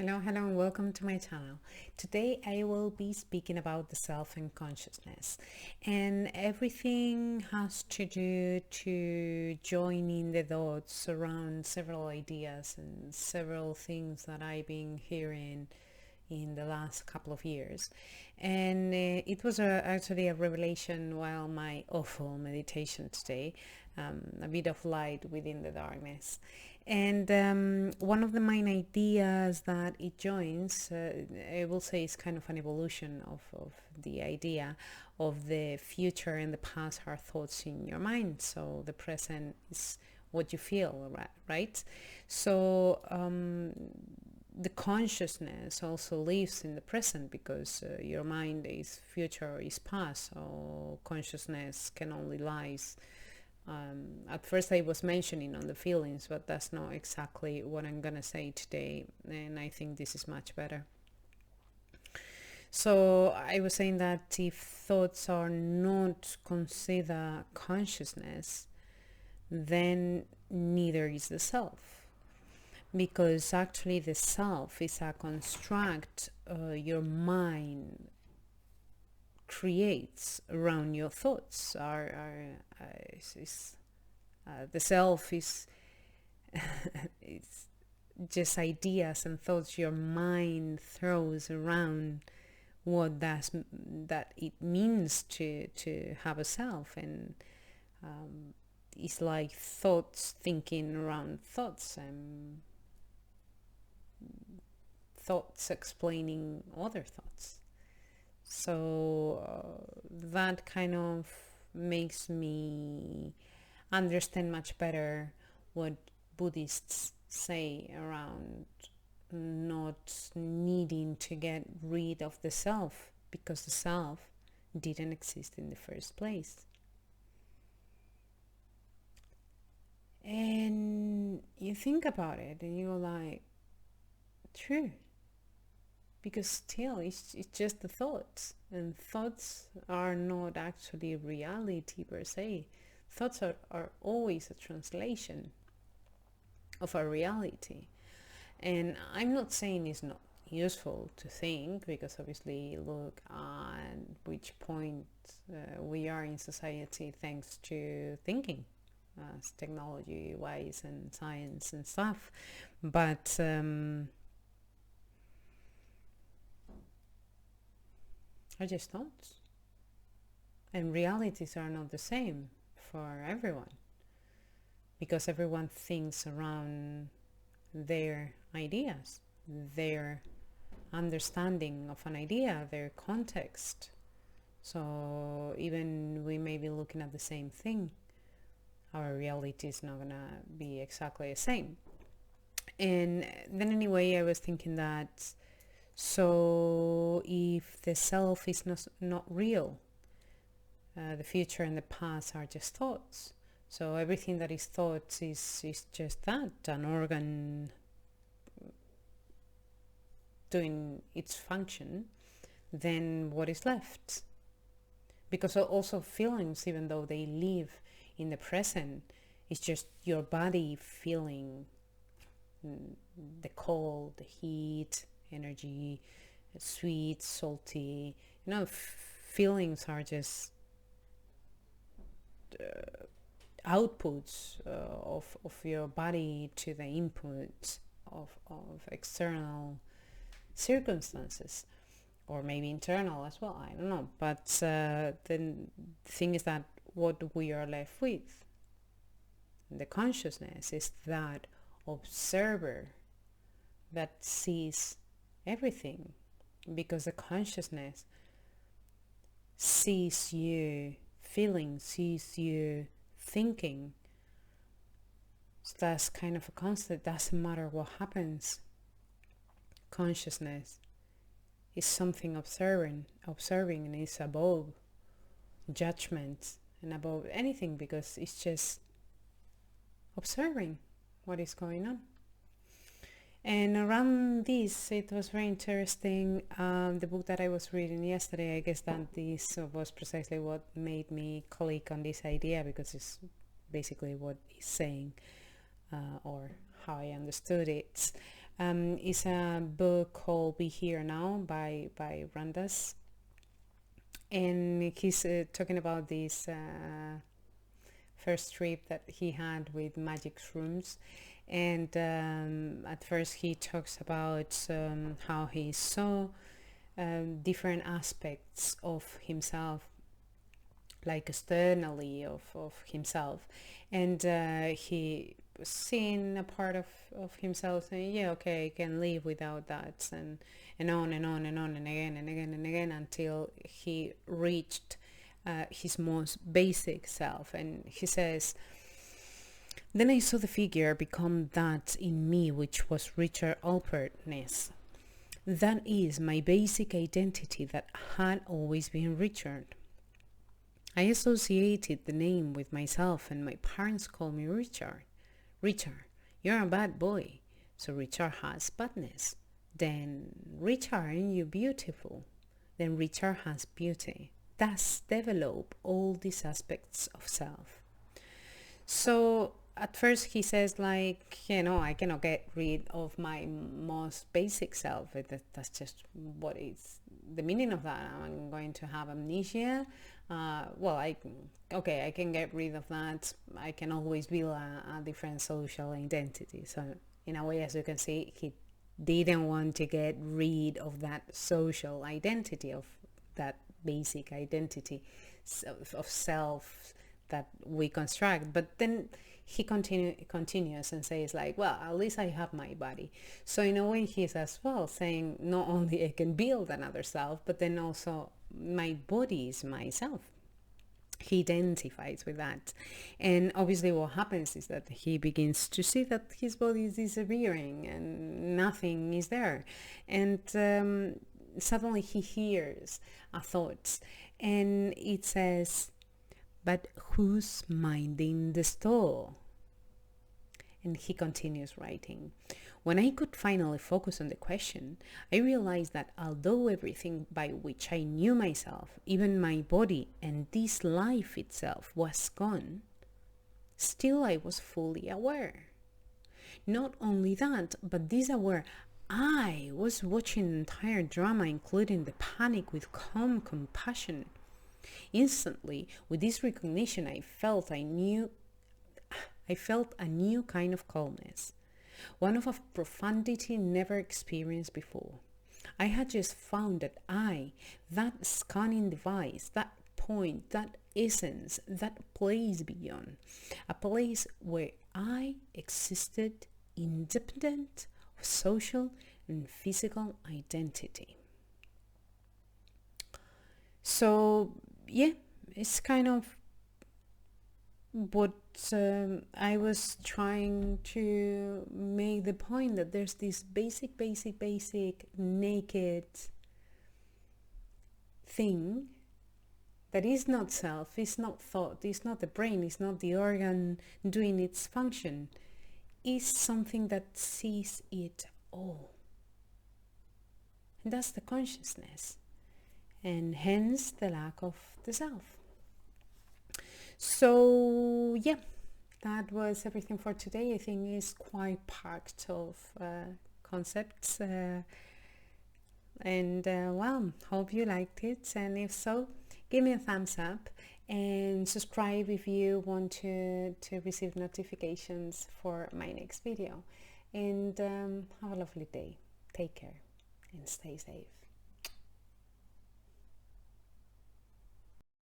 Hello, and welcome to my channel. Today I will be speaking about the self and consciousness, and everything has to do to joining the dots around several ideas and several things that I've been hearing in the last couple of years. And it was actually a revelation while my awful meditation today, a bit of light within the darkness. And one of the main ideas that it joins, I will say, is kind of an evolution of the idea of the future and the past are thoughts in your mind. So the present is what you feel, right? So the consciousness also lives in the present because your mind is future or is past. So consciousness can only lies. At first I was mentioning on the feelings, but that's not exactly what I'm gonna say today, and I think this is much better. So I was saying that if thoughts are not considered consciousness, then neither is the self, because actually the self is a construct your mind creates around your thoughts. The self is it's just ideas and thoughts your mind throws around what that it means to have a self, and it's like thoughts thinking around thoughts and thoughts explaining other thoughts. So that kind of makes me understand much better what Buddhists say around not needing to get rid of the self, because the self didn't exist in the first place. And you think about it and you're like, true, because still it's just the thoughts, and thoughts are not actually reality per se. Thoughts are always a translation of a reality. And I'm not saying it's not useful to think, because obviously look at which point we are in society thanks to thinking, technology wise and science and stuff. But are just thoughts, and realities are not the same for everyone, because everyone thinks around their ideas, their understanding of an idea, their context. So even we may be looking at the same thing, our reality is not gonna be exactly the same. And then anyway, I was thinking that, so if the self is not real, the future and the past are just thoughts. So everything that is thoughts is just that, an organ doing its function. Then what is left? Because also feelings, even though they live in the present, it's just your body feeling the cold, the heat, energy, sweet, salty. Feelings are just outputs of your body to the input of external circumstances, or maybe internal as well, I don't know. But the thing is that what we are left with, the consciousness, is that observer that sees everything, because the consciousness sees you feeling, sees you thinking. So that's kind of a constant. Doesn't matter what happens. Consciousness is something observing, and it's above judgment and above anything, because it's just observing what is going on. And around this, it was very interesting. The book that I was reading yesterday, I guess that this was precisely what made me click on this idea, because it's basically what he's saying, or how I understood it. It's a book called Be Here Now by Randas, and he's talking about this first trip that he had with magic shrooms. And at first he talks about how he saw different aspects of himself, like externally of himself, and he was seeing a part of himself saying, yeah, okay, I can live without that, and on and on and on and again and again and again, until he reached his most basic self. And he says, then I saw the figure become that in me which was Richard Alpertness. That is my basic identity that had always been Richard. I associated the name with myself, and my parents called me Richard. Richard, you're a bad boy. So Richard has badness. Then Richard, aren't you beautiful? Then Richard has beauty. Thus develop all these aspects of self. So at first he says, like, I cannot get rid of my most basic self. That's just what is the meaning of that. I'm going to have amnesia. I can get rid of that. I can always build a different social identity. So in a way, as you can see, he didn't want to get rid of that social identity, of that basic identity of self that we construct. But then he continues and says, like, well, at least I have my body. So in a way, he's as well saying, not only I can build another self, but then also my body is myself. He identifies with that. And obviously what happens is that he begins to see that his body is disappearing and nothing is there. And suddenly he hears a thought, and it says, but who's minding the store? And he continues writing. When I could finally focus on the question, I realized that although everything by which I knew myself, even my body and this life itself, was gone, still I was fully aware. Not only that, but this aware, I was watching the entire drama, including the panic, with calm compassion. Instantly, with this recognition, I felt a new kind of calmness, one of a profundity never experienced before. I had just found that that scanning device, that point, that essence, that place beyond, a place where I existed independent of social and physical identity. So yeah, it's kind of what I was trying to make the point, that there's this basic naked thing that is not self, is not thought, is not the brain, is not the organ doing its function, is something that sees it all. And that's the consciousness, and hence the lack of the self. So yeah, that was everything for today. I think it's quite packed of concepts, and well, hope you liked it, and if so, give me a thumbs up and subscribe if you want to receive notifications for my next video. And have a lovely day. Take care and stay safe.